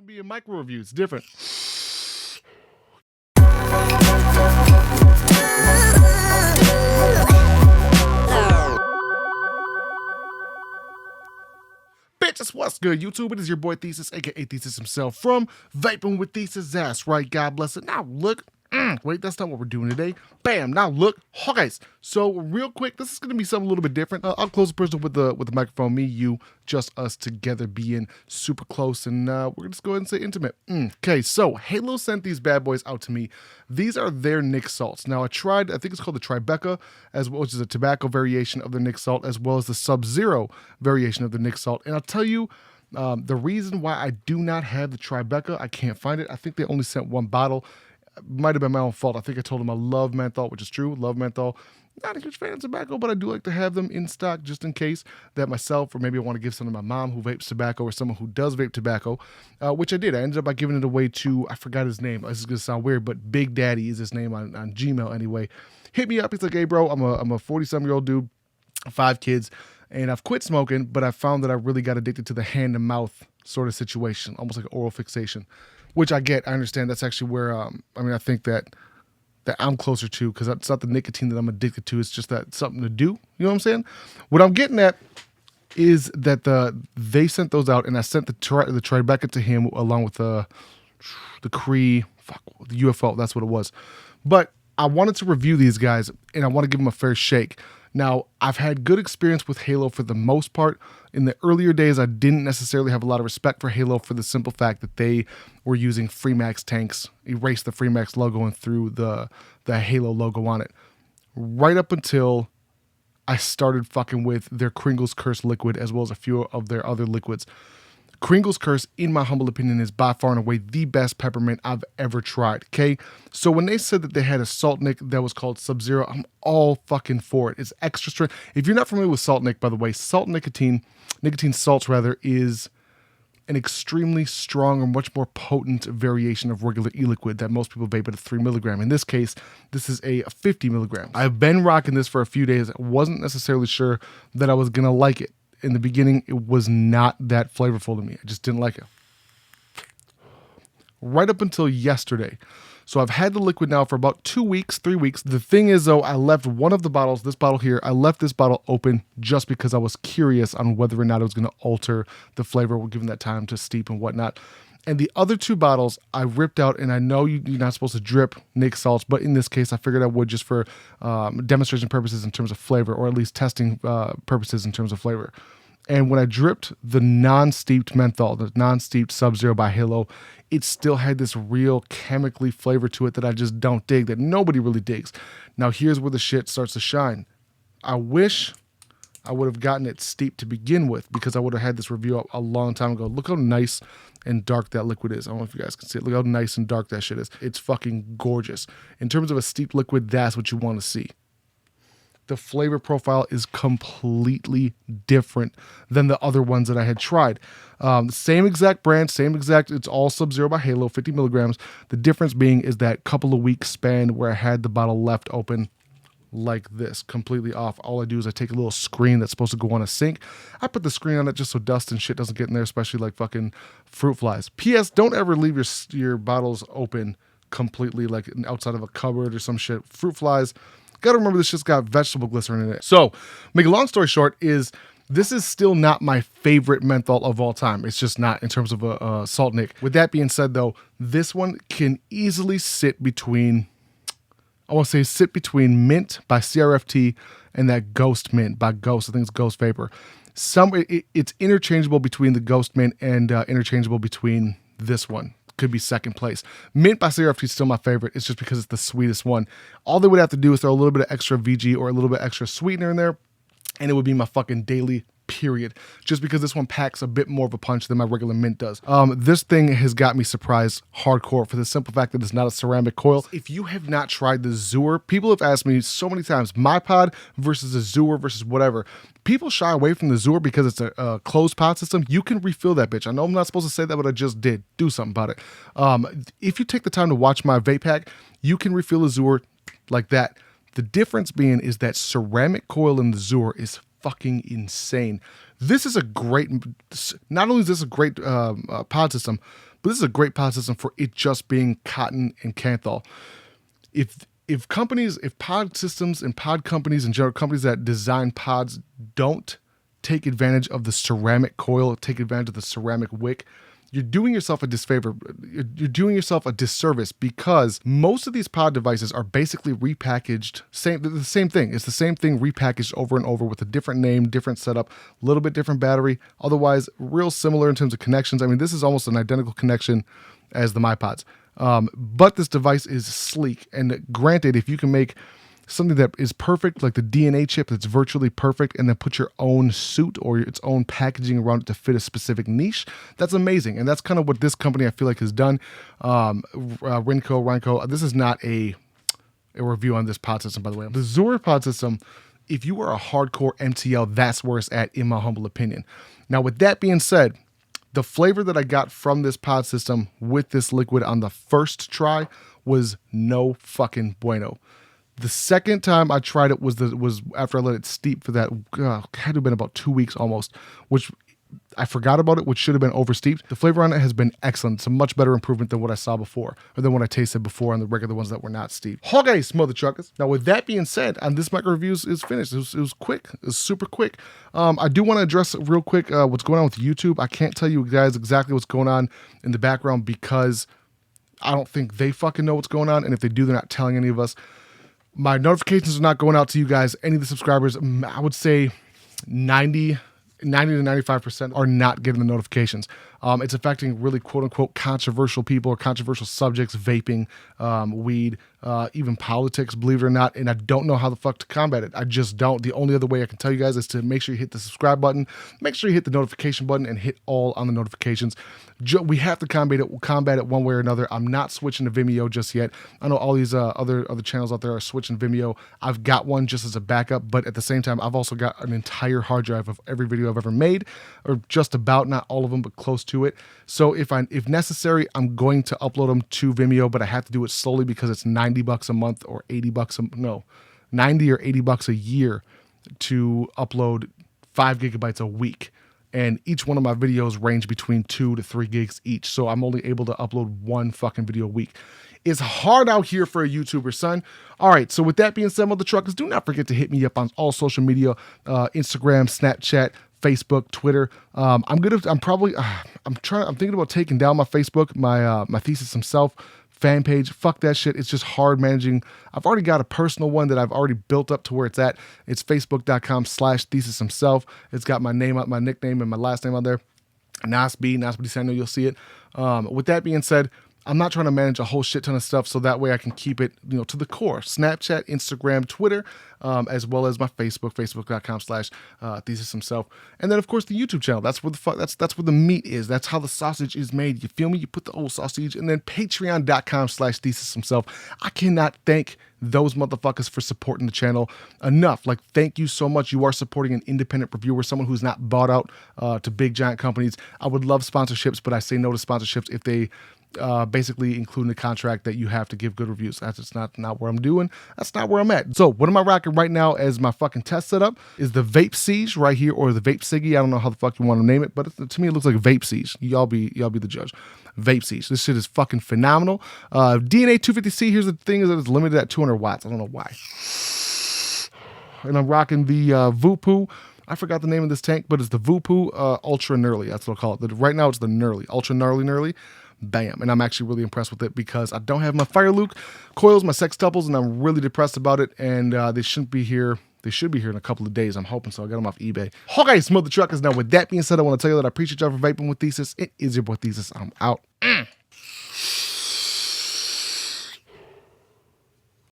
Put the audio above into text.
be a micro review. It's different. Bitches, what's good, YouTube? It is your boy Thesis, aka Thesis himself, from Vaping with Thesis. That's right, God bless it. Now look. Wait, that's not what we're doing today. Bam! Now look, guys. So real quick, this is gonna be something a little bit different. I'll close the person with the microphone. Me, you, just us together, being super close, and we're gonna just go ahead and say intimate. Okay, so Halo sent these bad boys out to me. These are their Nic salts. Now I tried. I think it's called the Tribeca, as well, which is a tobacco variation of the Nic salt, as well as the Subzero variation of the Nic salt. And I'll tell you. The reason why I do not have the Tribeca, I can't find it. I think they only sent one bottle. Might have been my own fault. I think I told them I love menthol, which is true. Love menthol. Not a huge fan of tobacco, but I do like to have them in stock just in case that myself, or maybe I want to give some to my mom who vapes tobacco, or someone who does vape tobacco, which I did. I ended up by giving it away to, I forgot his name. This is going to sound weird, but Big Daddy is his name on Gmail anyway. Hit me up. He's like, hey, bro, I'm a 40-some-year-old dude, 5 kids, and I've quit smoking, but I found that I really got addicted to the hand-to-mouth sort of situation, almost like oral fixation. Which I get, I understand. That's actually where, I think that I'm closer to, because it's not the nicotine that I'm addicted to. It's just that something to do. You know what I'm saying? What I'm getting at is that they sent those out, and I sent the Tribeca to him along with the Cree, the UFO. That's what it was. But I wanted to review these guys, and I want to give them a fair shake. Now, I've had good experience with Halo for the most part. In the earlier days, I didn't necessarily have a lot of respect for Halo for the simple fact that they were using Freemax tanks, erased the Freemax logo and threw the Halo logo on it. Right up until I started fucking with their Kringle's Curse liquid, as well as a few of their other liquids. Kringle's Curse, in my humble opinion, is by far and away the best peppermint I've ever tried, okay? So when they said that they had a salt nic that was called Subzero, I'm all fucking for it. It's extra strength. If you're not familiar with salt nic, by the way, nicotine salts rather, is an extremely strong or much more potent variation of regular e-liquid that most people vape at a 3 milligram. In this case, this is a 50 milligram. I've been rocking this for a few days. I wasn't necessarily sure that I was gonna like it. In the beginning, it was not that flavorful to me. I just didn't like it. Right up until yesterday. So I've had the liquid now for about 2 weeks, 3 weeks. The thing is, though, I left one of the bottles, this bottle here, I left this bottle open just because I was curious on whether or not it was going to alter the flavor, given that time to steep and whatnot. And the other 2 bottles I ripped out, and I know you're not supposed to drip Nic salts, but in this case, I figured I would just for demonstration purposes in terms of flavor, or at least testing purposes in terms of flavor. And when I dripped the non-steeped menthol, the non-steeped Subzero by Halo, it still had this real chemically flavor to it that I just don't dig, that nobody really digs. Now here's where the shit starts to shine. I wish I would have gotten it steeped to begin with, because I would have had this review up a long time ago. Look how nice and dark that liquid is. I don't know if you guys can see it. Look how nice and dark that shit is. It's fucking gorgeous. In terms of a steeped liquid, that's what you want to see. The flavor profile is completely different than the other ones that I had tried. Same exact brand, it's all Subzero by Halo, 50 milligrams. The difference being is that couple of weeks span where I had the bottle left open like this, completely off. All I do is I take a little screen that's supposed to go on a sink. I put the screen on it just so dust and shit doesn't get in there, especially like fucking fruit flies. P.S. Don't ever leave your bottles open completely, like outside of a cupboard or some shit. Fruit flies. Gotta remember this shit's got vegetable glycerin in it. So, make a long story short, this is still not my favorite menthol of all time. It's just not in terms of a salt nic. With that being said, though, this one can easily sit between, Mint by CRFT and that Ghost Mint by Ghost. I think it's Ghost Vapor. It's interchangeable between the Ghost Mint and interchangeable between this one. Could be second place. Mint by CRFT is still my favorite. It's just because it's the sweetest one. All they would have to do is throw a little bit of extra VG or a little bit extra sweetener in there, and it would be my fucking daily period. Just because this one packs a bit more of a punch than my regular mint does. This thing has got me surprised hardcore for the simple fact that it's not a ceramic coil. If you have not tried the Zoer, people have asked me so many times, my pod versus a Zoer versus whatever. People shy away from the Zoer because it's a closed pod system. You can refill that bitch. I know I'm not supposed to say that, but I just did. Do something about it. If you take the time to watch my vape pack, you can refill a Zoer like that. The difference being is that ceramic coil in the Zoer is fucking insane. This is a great, not only is this a great pod system, But this is a great pod system for it just being cotton and Kanthal. If pod systems and pod companies and general companies that design pods don't take advantage of the ceramic coil, take advantage of the ceramic wick, you're doing yourself a disfavor. You're doing yourself a disservice, because most of these pod devices are basically repackaged. The same thing. It's the same thing repackaged over and over with a different name, different setup, a little bit different battery. Otherwise, real similar in terms of connections. I mean, this is almost an identical connection as the MyPods. But this device is sleek. And granted, if you can make something that is perfect, like the DNA chip that's virtually perfect, and then put your own suit or its own packaging around it to fit a specific niche, that's amazing. And that's kind of what this company, I feel like, has done. Renko, this is not a review on this pod system, by the way. The Zora pod system, if you are a hardcore MTL, that's where it's at, in my humble opinion. Now, with that being said, the flavor that I got from this pod system with this liquid on the first try was no fucking bueno. The second time I tried it was after I let it steep for that, had to have been about 2 weeks almost, which I forgot about it, which should have been oversteeped. The flavor on it has been excellent. It's a much better improvement than what I saw before, or than what I tasted before on the regular ones that were not steeped. Okay, mother truckers. Now, with that being said, this micro review is finished. It was quick. It was super quick. I do want to address real quick what's going on with YouTube. I can't tell you guys exactly what's going on in the background, because I don't think they fucking know what's going on, and if they do, they're not telling any of us. My notifications are not going out to you guys, any of the subscribers. I would say 90 to 95% are not getting the notifications. It's affecting really quote-unquote controversial people or controversial subjects, vaping, weed, even politics, believe it or not, and I don't know how the fuck to combat it. I just don't. The only other way I can tell you guys is to make sure you hit the subscribe button, make sure you hit the notification button, and hit all on the notifications. We have to combat it one way or another. I'm not switching to Vimeo just yet. I know all these other channels out there are switching to Vimeo. I've got one just as a backup, but at the same time, I've also got an entire hard drive of every video I've ever made, or just about, not all of them, but close to it. So if necessary, I'm going to upload them to Vimeo, but I have to do it slowly because it's $90 a month or $90 or $80 a year to upload 5 gigabytes a week. And each one of my videos range between 2 to 3 gigs each. So I'm only able to upload 1 fucking video a week. It's hard out here for a YouTuber, son. All right, so with that being said, mother truckers, do not forget to hit me up on all social media, Instagram, Snapchat, Facebook, Twitter. I'm thinking about taking down my Facebook, my Thesis Himself fan page. Fuck that shit. It's just hard managing. I've already got a personal one that I've already built up to where it's at. It's facebook.com/ThesisHimself. It's got my name, my nickname, and my last name on there. Nasby Samuel, you'll see it. With that being said, I'm not trying to manage a whole shit ton of stuff, so that way I can keep it, to the core. Snapchat, Instagram, Twitter, as well as my Facebook, facebook.com/ThesisHimself. And then, of course, the YouTube channel. That's where that's where the meat is. That's how the sausage is made. You feel me? You put the old sausage. And then patreon.com/ThesisHimself. I cannot thank those motherfuckers for supporting the channel enough. Like, thank you so much. You are supporting an independent reviewer, someone who's not bought out to big giant companies. I would love sponsorships, but I say no to sponsorships if they basically include in the contract that you have to give good reviews. That's just not where I'm doing. That's not where I'm at. So what am I rocking right now as my fucking test setup is the Vape Siege right here, or the Vape Siggy. I don't know how the fuck you want to name it, but to me it looks like a Vape Siege. Y'all be the judge. Vape Siege. This shit is fucking phenomenal. DNA 250C. Here's the thing, is that it's limited at 200 watts. I don't know why. And I'm rocking the Vupu. I forgot the name of this tank, but it's the Vupu Ultra Gnarly. That's what I'll call it. Right now it's the Gnarly. Ultra Gnarly. Bam. And I'm actually really impressed with it because I don't have my Fire Luke coils, my sextuples, and I'm really depressed about it. And they shouldn't be here. They should be here in a couple of days. I'm hoping so. I got them off eBay. Okay, mother truckers. Now, with that being said, I want to tell you that I appreciate y'all for vaping with Thesis. It is your boy Thesis. I'm out.